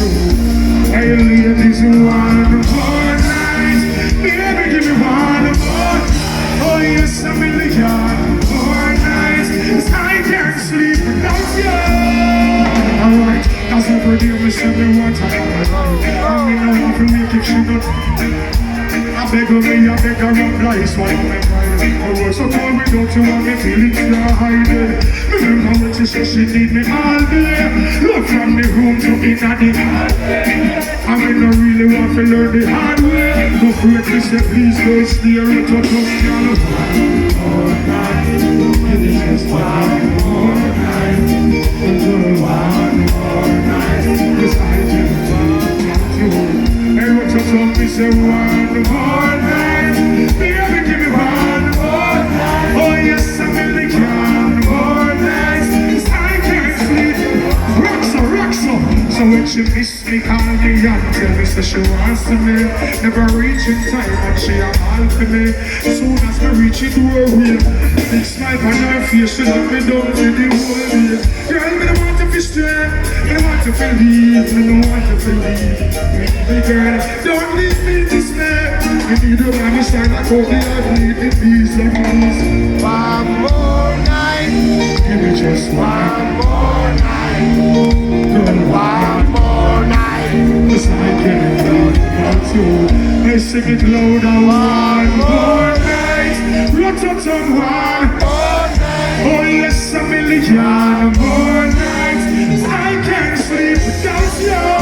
Hey ladies, one more night. Baby, give me one more. Oh yes, a million more nights. 'Cause I can't sleep without you. Alright, that's over there, me say me want to have a life. I mean, I want to make it sugar. I beg of me, I beg her up like swallow me pride. I was so cold without you, and me feeling hiding. Remember when she said she need me all day. Look from the room to in at the hallway. I mean, I really want to learn the hard way. No break me, say please don't stay Rototom, girl. One more night, it is just one more night. One more night, 'cause I just want you. Hey, Rototom, me say one more night. Baby, give me one more night. Oh yes, a million more nights. 'Cause I can't sleep. Roxo. So when she miss me, call me and tell me so she wants to me. Never reach in time and she a all for me. Soon as me reach it to her way, big smile on her face, she let me down to the whole day. Girl, me don't want to be straight, me don't want to believe, me don't want to believe. Baby girl, don't leave me this way. I need you by my side, I hope you need the peace of peace. One more night, Give me just one more night, girl, one more night, 'cause I can't love without you. I sing it louder, one more night. Rototom, one more night. oh yes, a million more nights. I can't sleep without you.